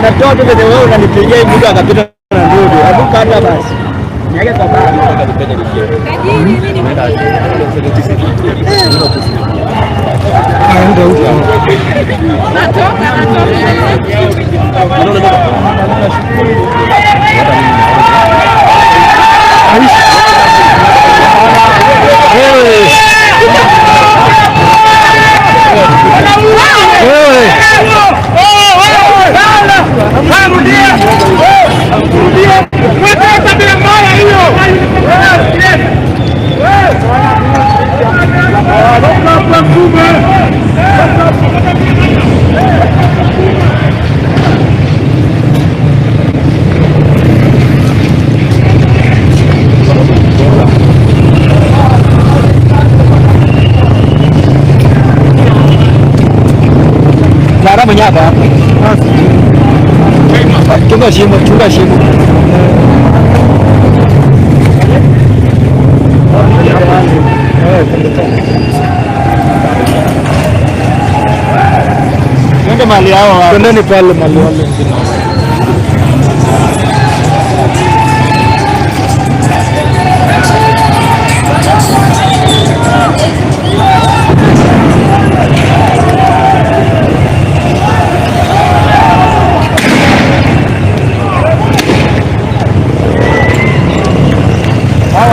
Unatoa tu kwenye wewe unanipigia hivi mtu akapita na ndugu. Hebu kata basi. Niage kwa baba nataka nipende nikie. Kajini mimi ni mimi. Aenda huko. Natoka. Lara menyapa? Chunga shimo. Twende mali hao. Twendeni pale mali wale.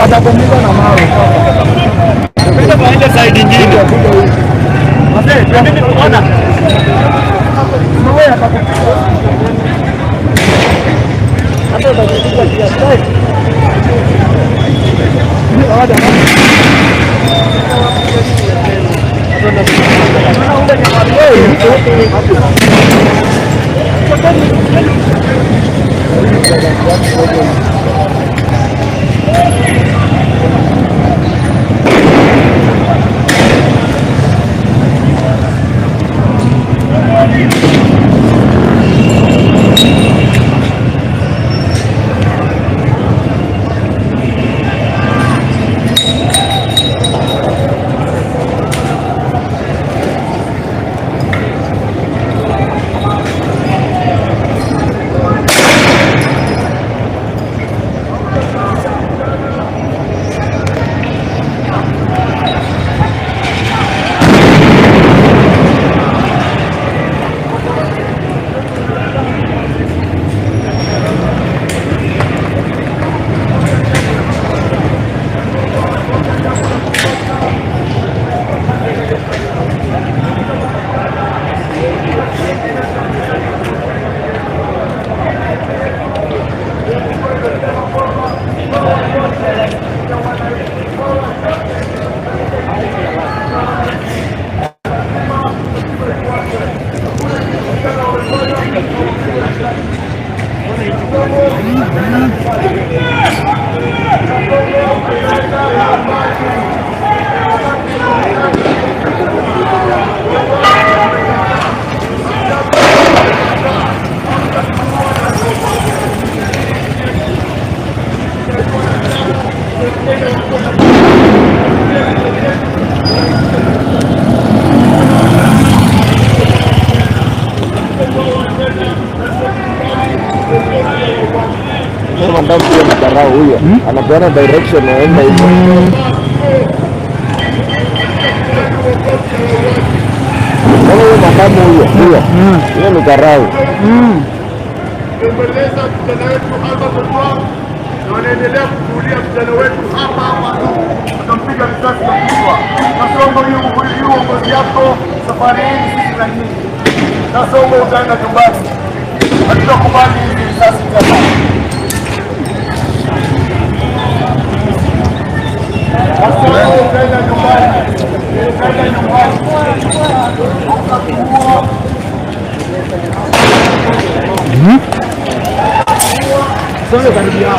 Watakumiza na mawe. Twende baende side nyingine. Mzee, twende tuona. Wewe hapa. Hapo utakuja kia side. Ni baada ya Mandam pia mkarao huyo anapeana direction naenda hivyo. Huyo mandamu huyo ni karao. Tumeleza vijana wetu hapa kwa na wanaendelea kukulia vijana wetu hapa tutampiga risasi na kichwa. Nasomba hiyo uongozi yako safari hii sisi na nyinyi. Nasomba utaenda nyumbani. Hatutakubali hizi risasi tena. Sasa karibia.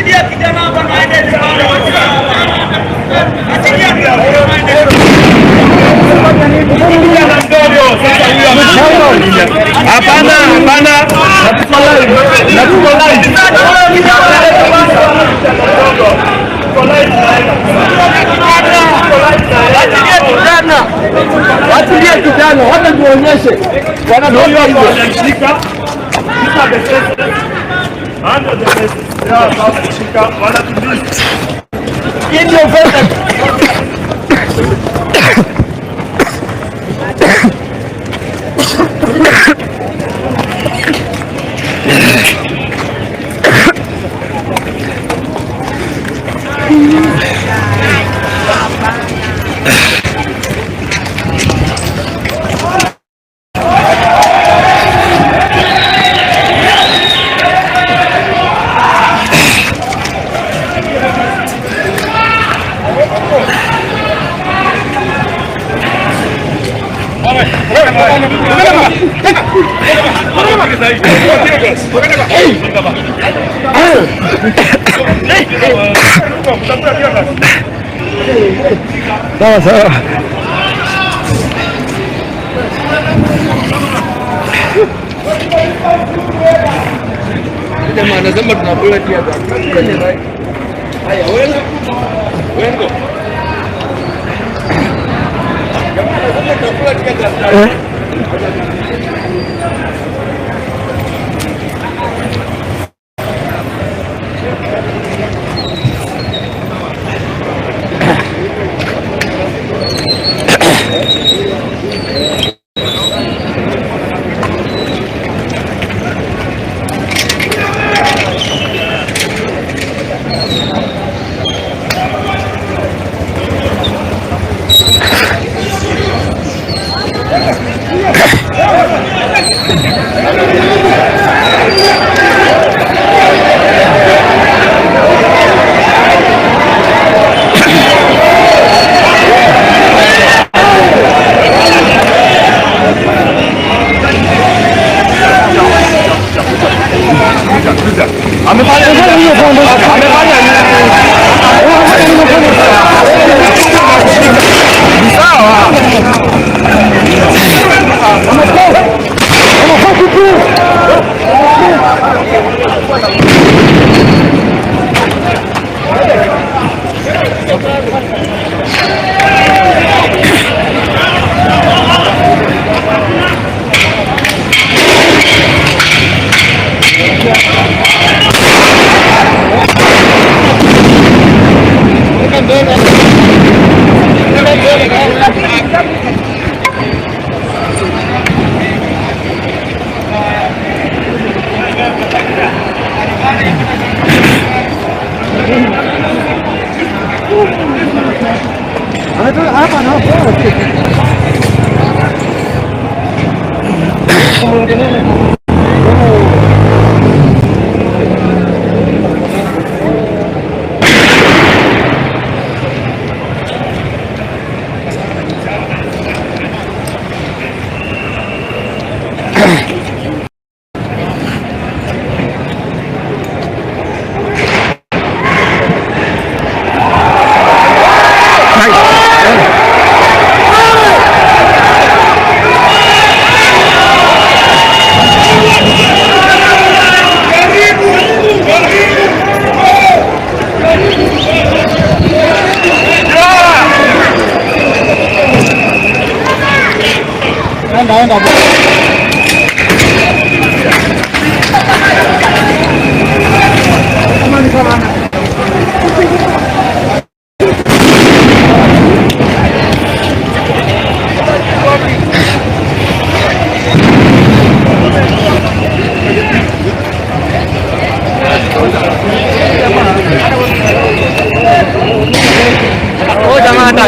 Achilia kijana hapa na aende nyumbani. Achilia kijana mdogo. Sasa huyo hapana, hapana. Achilia kijana, hata tuonyeshe. Bwana ndio shika. Ando the best. Shika wala tulizi. Ndio pesa. Sawa sawa. Jamaa anasema tunakula pia. Haya, wengo. Jamaa anasema tunakula pia.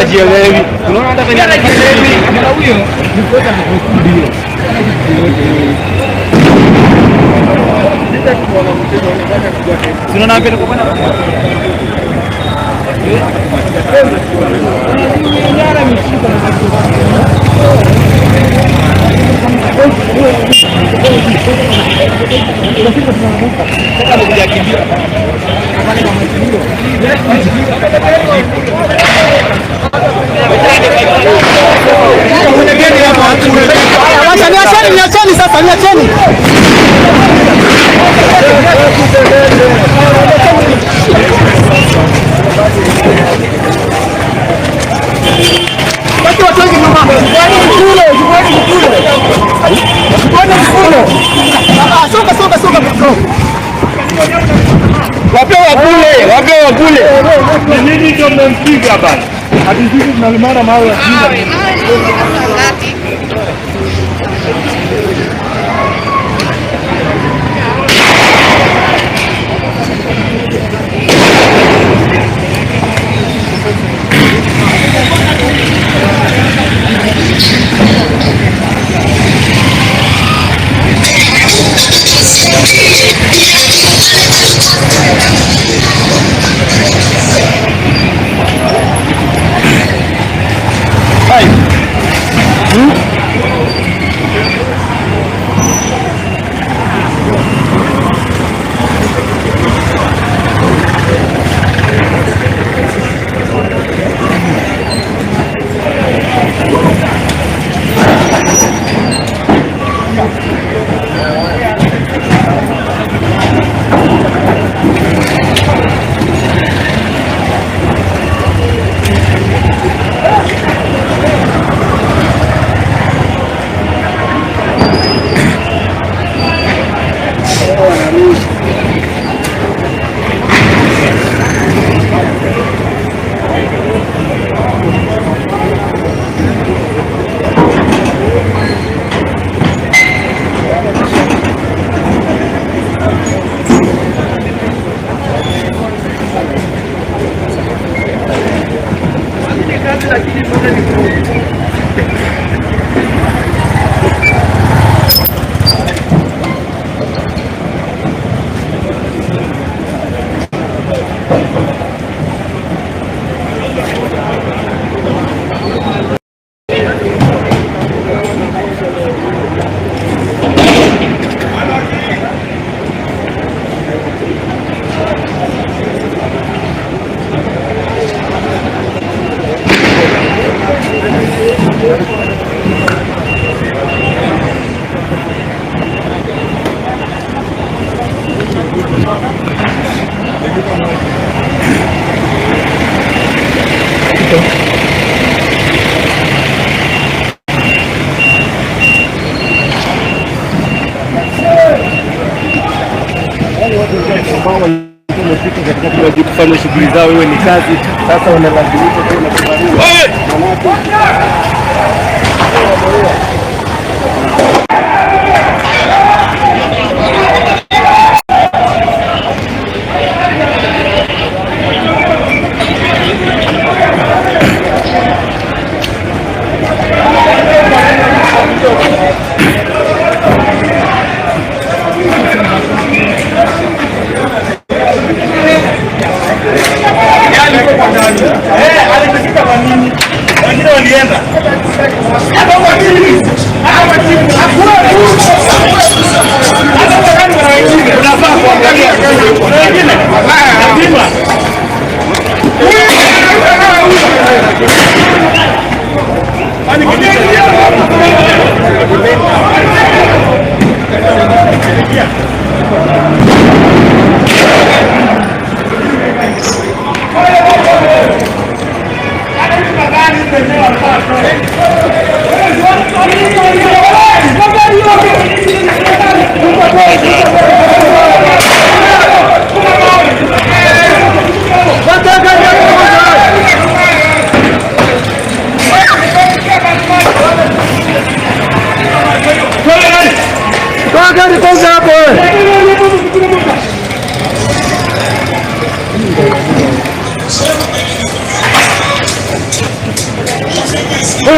hajielewi. Unaona hata kwenye hajielewi. Kama huyo ni kocha mkusudio. Tunaona hapo kwa bwana. Niacheni sasa, niacheni. Watu wengi nyuma. Soka. Wapewa kule. Ni nini ndio mmempiga bana? Hadi sisi tunalimana mawe ya jina. Kufanya shughuli zao, wewe ni kazi sasa, unalazimika tena kubarua. Go,